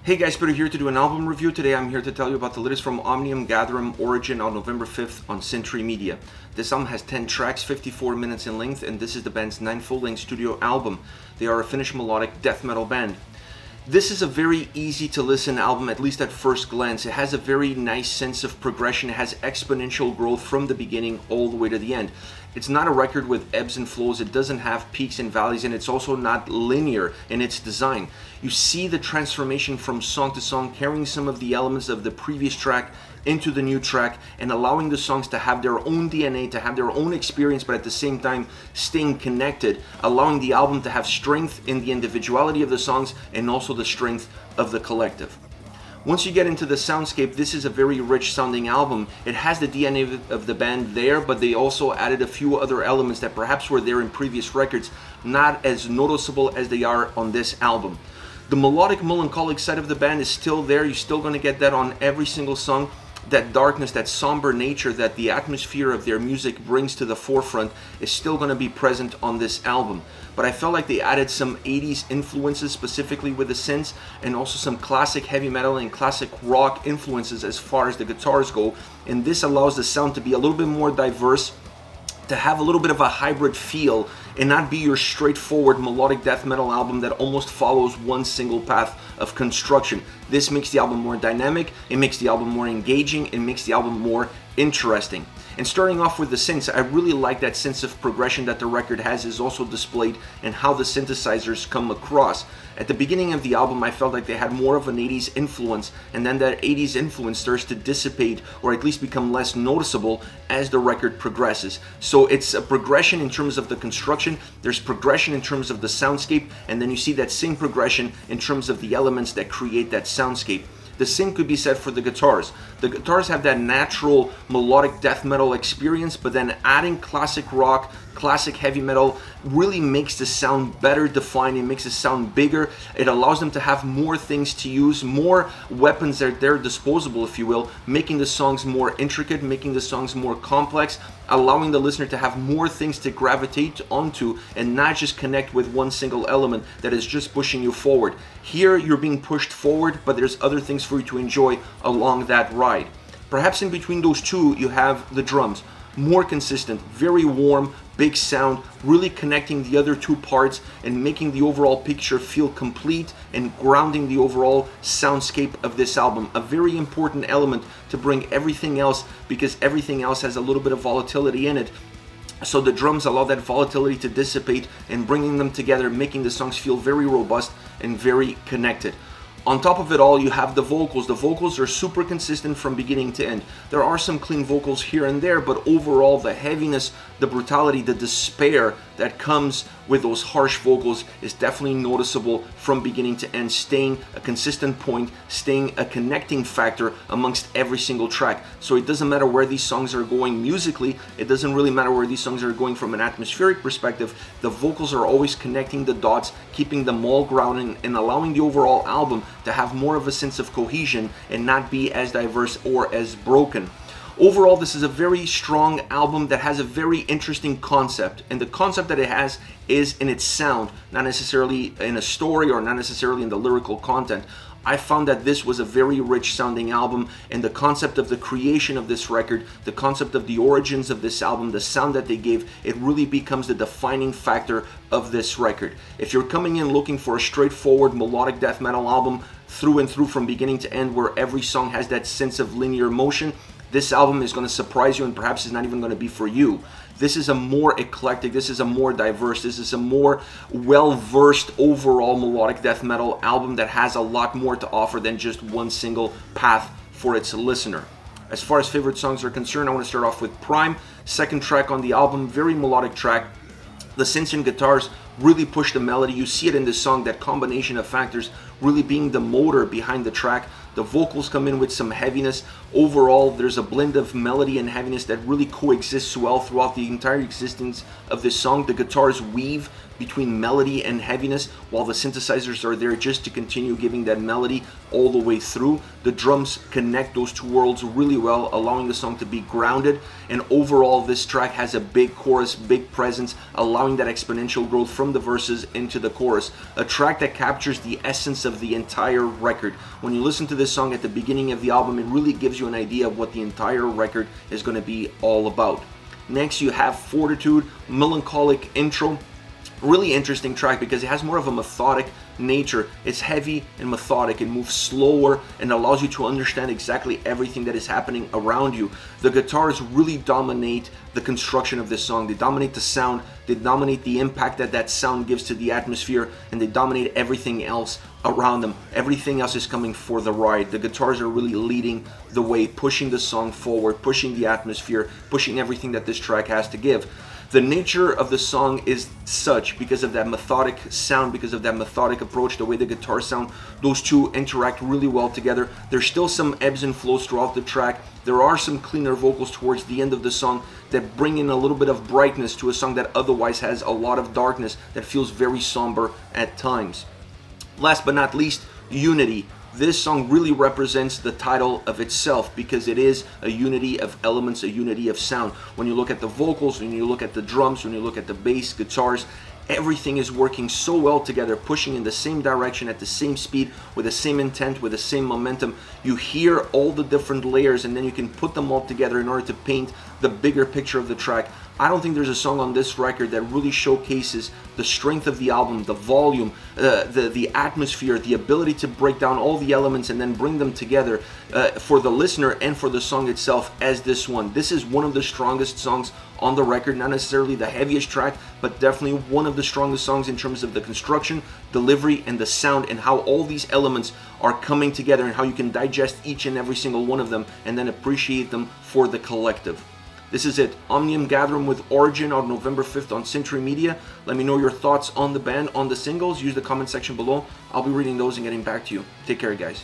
Hey guys, Peter here to do an album review. Today I'm here to tell you about the latest from Omnium Gatherum, Origin, on November 5th on Synths Media. This album has 10 tracks, 54 minutes in length, and this is the band's 9th full-length studio album. They are a Finnish melodic death metal band. This is a very easy to listen album, at least at first glance. It has a very nice sense of progression. It has exponential growth from the beginning all the way to the end. It's not a record with ebbs and flows. It doesn't have peaks and valleys, and it's also not linear in its design. You see the transformation from song to song, carrying some of the elements of the previous track into the new track and allowing the songs to have their own DNA, to have their own experience, but at the same time staying connected, allowing the album to have strength in the individuality of the songs and also the strength of the collective. Once you get into the soundscape, this is a very rich sounding album. It has the DNA of the band there, but they also added a few other elements that perhaps were there in previous records, not as noticeable as they are on this album. The melodic, melancholic side of the band is still there. You're still going to get that on every single song. That darkness, that somber nature that the atmosphere of their music brings to the forefront is still going to be present on this album. But I felt like they added some 80s influences, specifically with the synths, and also some classic heavy metal and classic rock influences as far as the guitars go. And this allows the sound to be a little bit more diverse, to have a little bit of a hybrid feel and not be your straightforward melodic death metal album that almost follows one single path of construction. This makes the album more dynamic, it makes the album more engaging, it makes the album more interesting. And starting off with the synths, I really like that sense of progression that the record has is also displayed in how the synthesizers come across. At the beginning of the album, I felt like they had more of an 80s influence, and then that 80s influence starts to dissipate or at least become less noticeable as the record progresses. So it's a progression in terms of the construction, there's progression in terms of the soundscape, and then you see that same progression in terms of the elements that create that soundscape. The same could be said for the guitars. The guitars have that natural melodic death metal experience, but then adding classic rock, classic heavy metal really makes the sound better defined. It makes the sound bigger. It allows them to have more things to use, more weapons at their disposable, if you will, making the songs more intricate, making the songs more complex, allowing the listener to have more things to gravitate onto and not just connect with one single element that is just pushing you forward. Here you're being pushed forward, but there's other things for you to enjoy along that ride. Perhaps in between those two you have the drums. More consistent, very warm, big sound, really connecting the other two parts and making the overall picture feel complete and grounding the overall soundscape of this album. A very important element to bring everything else, because everything else has a little bit of volatility in it. So the drums allow that volatility to dissipate and bringing them together, making the songs feel very robust and very connected. On top of it all, you have the vocals. The vocals are super consistent from beginning to end. There are some clean vocals here and there, but overall the heaviness, the brutality, the despair that comes with those harsh vocals is definitely noticeable from beginning to end, staying a consistent point, staying a connecting factor amongst every single track. So it doesn't matter where these songs are going musically, it doesn't really matter where these songs are going from an atmospheric perspective. The vocals are always connecting the dots, keeping them all grounded and allowing the overall album to have more of a sense of cohesion and not be as diverse or as broken. Overall, this is a very strong album that has a very interesting concept, and the concept that it has is in its sound, not necessarily in a story or not necessarily in the lyrical content. I found that this was a very rich sounding album, and the concept of the creation of this record, the concept of the origins of this album, the sound that they gave, it really becomes the defining factor of this record. If you're coming in looking for a straightforward melodic death metal album through and through from beginning to end where every song has that sense of linear motion, this album is going to surprise you and perhaps is not even going to be for you. This is a more eclectic, this is a more diverse, this is a more well-versed overall melodic death metal album that has a lot more to offer than just one single path for its listener. As far as favorite songs are concerned, I want to start off with Prime, second track on the album, very melodic track. The synths and guitars really push the melody. You see it in this song, that combination of factors really being the motor behind the track. The vocals come in with some heaviness. Overall, there's a blend of melody and heaviness that really coexists well throughout the entire existence of this song. The guitars weave between melody and heaviness, while the synthesizers are there just to continue giving that melody all the way through. The drums connect those two worlds really well, allowing the song to be grounded. And overall, this track has a big chorus, big presence, allowing that exponential growth from the verses into the chorus. A track that captures the essence of the entire record. When you listen to this song at the beginning of the album, it really gives you an idea of what the entire record is going to be all about. Next, you have Fortitude, Melancholic intro. Really interesting track because it has more of a methodic nature. It's heavy and methodic. It moves slower and allows you to understand exactly everything that is happening around you. The guitars really dominate the construction of this song. They dominate the sound, they dominate the impact that that sound gives to the atmosphere, and they dominate everything else around them. Everything else is coming for the ride. The guitars are really leading the way, pushing the song forward, pushing the atmosphere, pushing everything that this track has to give. The nature of the song is such, because of that methodic sound, because of that methodic approach, the way the guitars sound, those two interact really well together. There's still some ebbs and flows throughout the track. There are some cleaner vocals towards the end of the song that bring in a little bit of brightness to a song that otherwise has a lot of darkness, that feels very somber at times. Last but not least, Unity. This song really represents the title of itself because it is a unity of elements, a unity of sound. When you look at the vocals, when you look at the drums, when you look at the bass, guitars, everything is working so well together, pushing in the same direction, at the same speed, with the same intent, with the same momentum. You hear all the different layers and then you can put them all together in order to paint the bigger picture of the track. I don't think there's a song on this record that really showcases the strength of the album, the volume, the atmosphere, the ability to break down all the elements and then bring them together for the listener and for the song itself as this one. This is one of the strongest songs on the record, not necessarily the heaviest track, but definitely one of the strongest songs in terms of the construction, delivery, and the sound, and how all these elements are coming together and how you can digest each and every single one of them and then appreciate them for the collective. This is it. Omnium Gatherum with Origin on November 5th on Century Media. Let me know your thoughts on the band, on the singles. Use the comment section below. I'll be reading those and getting back to you. Take care, guys.